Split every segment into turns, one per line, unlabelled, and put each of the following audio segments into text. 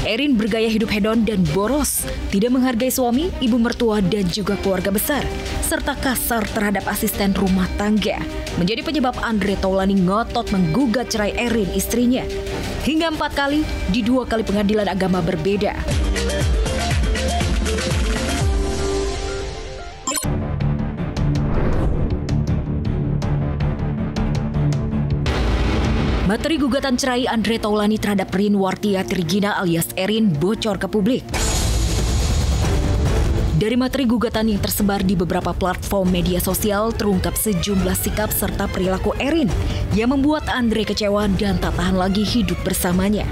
Erin bergaya hidup hedon dan boros, tidak menghargai suami, ibu mertua, dan juga keluarga besar, serta kasar terhadap asisten rumah tangga, menjadi penyebab Andre Taulani ngotot menggugat cerai Erin istrinya. Hingga 4 kali di 2 kali pengadilan agama berbeda. Materi gugatan cerai Andre Taulani terhadap Rin Wartia Tirigina alias Erin bocor ke publik. Dari materi gugatan yang tersebar di beberapa platform media sosial terungkap sejumlah sikap serta perilaku Erin yang membuat Andre kecewa dan tak tahan lagi hidup bersamanya.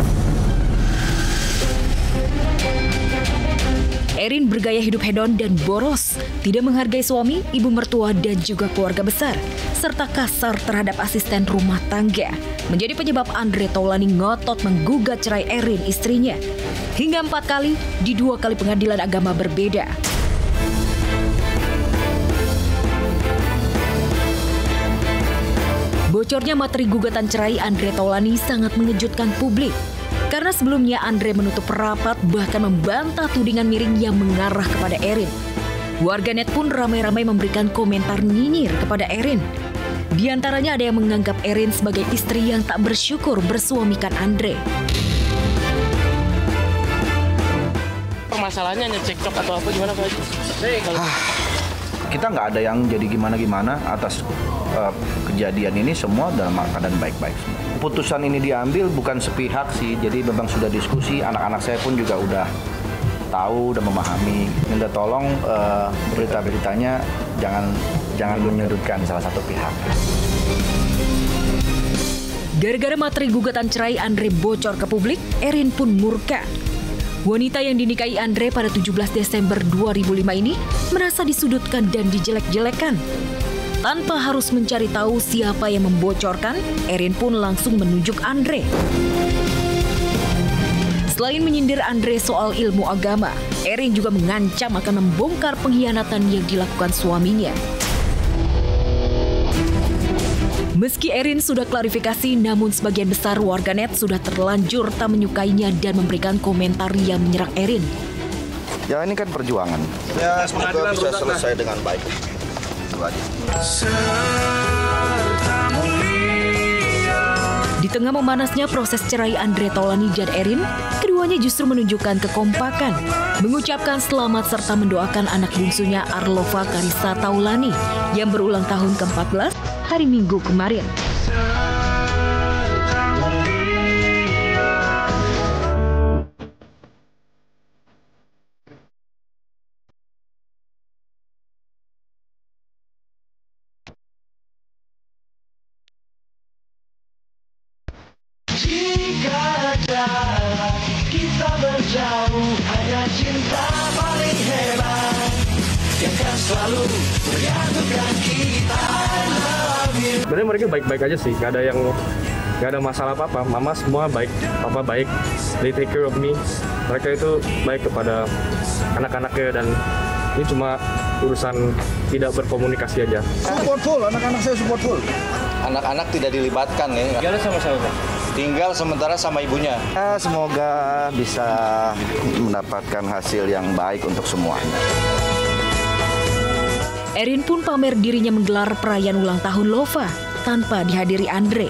Erin bergaya hidup hedon dan boros, tidak menghargai suami, ibu mertua, dan juga keluarga besar, serta kasar terhadap asisten rumah tangga, menjadi penyebab Andre Taulani ngotot menggugat cerai Erin istrinya. Hingga 4 kali di 2 kali pengadilan agama berbeda. Bocornya materi gugatan cerai Andre Taulani sangat mengejutkan publik. Karena sebelumnya Andre menutup rapat bahkan membantah tudingan miring yang mengarah kepada Erin. Warganet pun ramai-ramai memberikan komentar nyinyir kepada Erin. Di antaranya ada yang menganggap Erin sebagai istri yang tak bersyukur bersuamikan Andre.
Masalahnya hanya cekcok atau apa gimana Pak Haji?
Kita nggak ada yang jadi gimana-gimana atas kejadian ini, semua dalam keadaan baik-baik semua. Putusan ini diambil bukan sepihak sih, jadi memang sudah diskusi, anak-anak saya pun juga udah tahu, udah memahami. Minta tolong berita-beritanya jangan menyudutkan salah satu pihak.
Gara-gara materi gugatan cerai Andre bocor ke publik, Erin pun murka. Wanita yang dinikahi Andre pada 17 Desember 2005 ini merasa disudutkan dan dijelek-jelekan. Tanpa harus mencari tahu siapa yang membocorkan, Erin pun langsung menunjuk Andre. Selain menyindir Andre soal ilmu agama, Erin juga mengancam akan membongkar pengkhianatan yang dilakukan suaminya. Meski Erin sudah klarifikasi, namun sebagian besar warganet sudah terlanjur tak menyukainya dan memberikan komentar yang menyerang Erin.
Ya ini kan perjuangan. Ya semoga bisa selesai dengan baik.
Di tengah memanasnya proses cerai Andre Taulani dan Erin, keduanya justru menunjukkan kekompakan, mengucapkan selamat serta mendoakan anak bungsunya Arlova Karissa Taulani yang berulang tahun ke-14 hari Minggu kemarin.
Jika jarak kita berjauh, hanya cinta paling hebat yang akan selalu menyatukan kita.
Sebenarnya mereka baik-baik aja sih, nggak ada masalah apa-apa. Mama semua baik, papa baik, they take care of me. Mereka itu baik kepada anak-anaknya dan ini cuma urusan tidak berkomunikasi aja.
Support full, anak-anak saya support full.
Anak-anak tidak dilibatkan ya.
Gimana sama siapa?
Tinggal sementara sama ibunya.
Ya, semoga bisa mendapatkan hasil yang baik untuk semuanya.
Erin pun pamer dirinya menggelar perayaan ulang tahun Lova tanpa dihadiri Andre.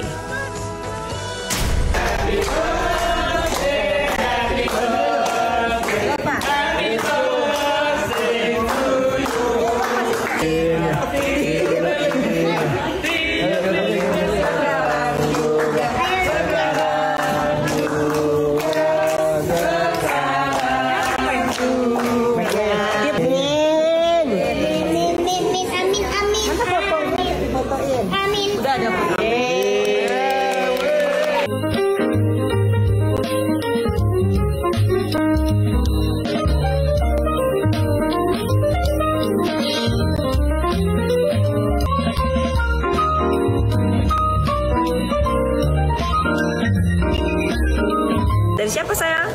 Dari siapa sayang?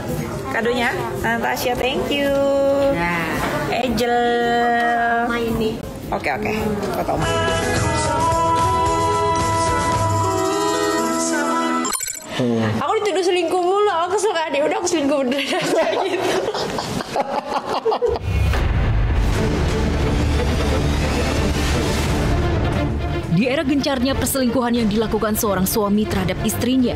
Kadonya? Natasha, thank you. Angel. Ini. Oke. Foto. Aku dituduh selingkuh mulu, aku
aku suka dia, udah aku selingkuh beneran kayak gitu.
Di era gencarnya perselingkuhan yang dilakukan seorang suami terhadap istrinya,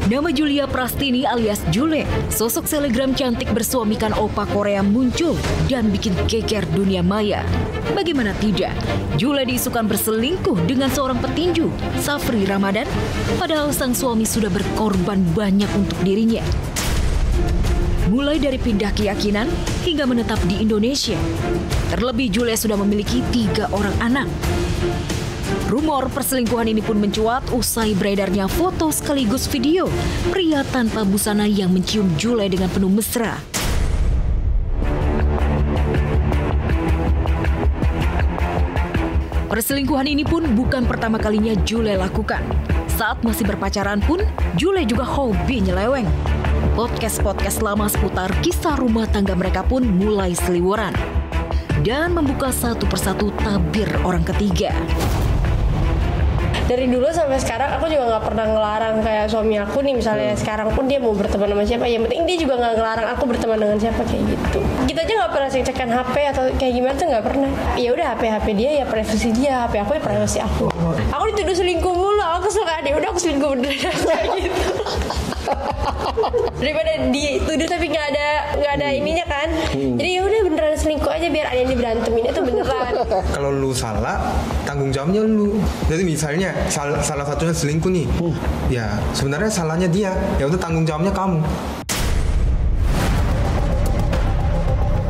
nama Julia Prastini alias Jule, sosok selebgram cantik bersuamikan opa Korea muncul dan bikin geger dunia maya. Bagaimana tidak, Jule diisukan berselingkuh dengan seorang petinju, Safri Ramadan, padahal sang suami sudah berkorban banyak untuk dirinya. Mulai dari pindah keyakinan hingga menetap di Indonesia. Terlebih Jule sudah memiliki 3 orang anak. Rumor perselingkuhan ini pun mencuat usai beredarnya foto sekaligus video pria tanpa busana yang mencium Jule dengan penuh mesra. Perselingkuhan ini pun bukan pertama kalinya Jule lakukan. Saat masih berpacaran pun, Jule juga hobi nyeleweng. Podcast-podcast lama seputar kisah rumah tangga mereka pun mulai seliweran. Dan membuka satu persatu tabir orang ketiga.
Dari dulu sampai sekarang aku juga nggak pernah ngelarang kayak suami aku nih, misalnya sekarang pun dia mau berteman sama siapa, yang penting dia juga nggak ngelarang aku berteman dengan siapa kayak gitu. Kita aja nggak pernah cek-cekan HP atau kayak gimana tuh nggak pernah. Ya udah HP dia ya privasi dia, HP aku ya privasi aku. Aku dituduh selingkuh mulu, aku suka dia, udah aku selingkuh beneran kayak gitu. Daripada dituduh tapi nggak ada ininya kan. Jadi ya udah beneran selingkuh aja biar ada yang diberantemin itu beneran.
Kalau lu salah, tanggung jawabnya lu. Jadi misalnya salah satunya selingkuh nih, ya sebenarnya salahnya dia, ya udah tanggung jawabnya kamu.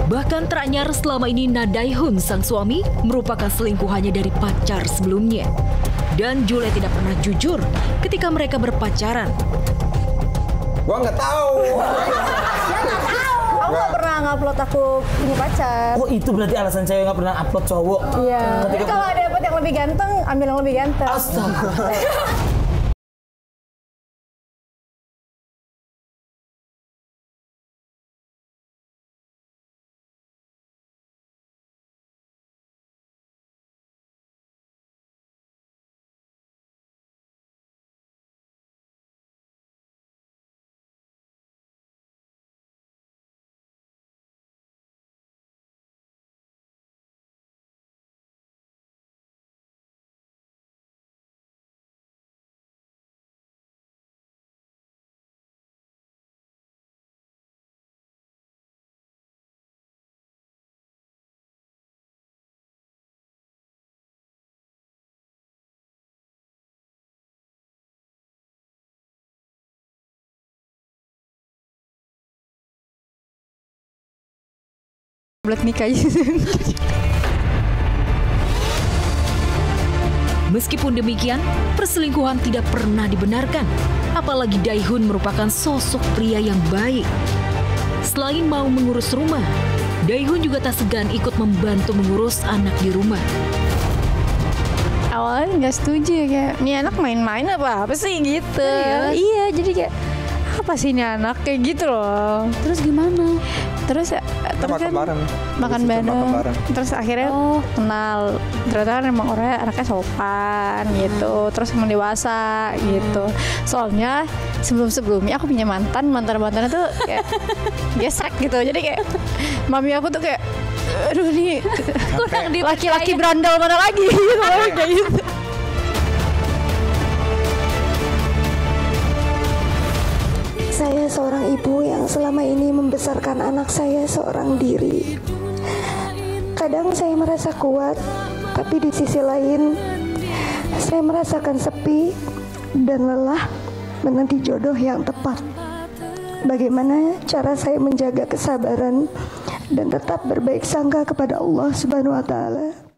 Bahkan teranyar selama ini Na Dae-hun sang suami merupakan selingkuhannya dari pacar sebelumnya. Dan Jule tidak pernah jujur ketika mereka berpacaran.
Gua nggak tahu.
Aku nggak pernah ngupload aku punya pacar.
Oh itu berarti alasan cewek nggak pernah upload cowok.
Iya. Jadi kalau ada dapat yang lebih ganteng, ambil yang lebih ganteng.
Astaga.
Buat nikah.
Meskipun demikian, perselingkuhan tidak pernah dibenarkan. Apalagi Dae-hun merupakan sosok pria yang baik. Selain mau mengurus rumah, Dae-hun juga tak segan ikut membantu mengurus anak di rumah.
Awalnya nggak setuju ya, kayak ini anak main-main apa sih gitu. Iya, jadi kayak apa sih ini anak kayak gitu loh. Terus gimana? Terus kan makan bareng. Terus akhirnya kenal. Ternyata kan emang orangnya anaknya sopan gitu. Terus emang dewasa gitu. Soalnya sebelumnya aku punya mantannya tuh kayak gesek gitu. Jadi kayak mami aku tuh kayak aduh nih laki-laki berandal mana lagi gitu kayak gitu.
Saya seorang ibu yang selama ini membesarkan anak saya seorang diri. Kadang saya merasa kuat, tapi di sisi lain saya merasakan sepi dan lelah menanti jodoh yang tepat. Bagaimana cara saya menjaga kesabaran dan tetap berbaik sangka kepada Allah Subhanahu wa Ta'ala?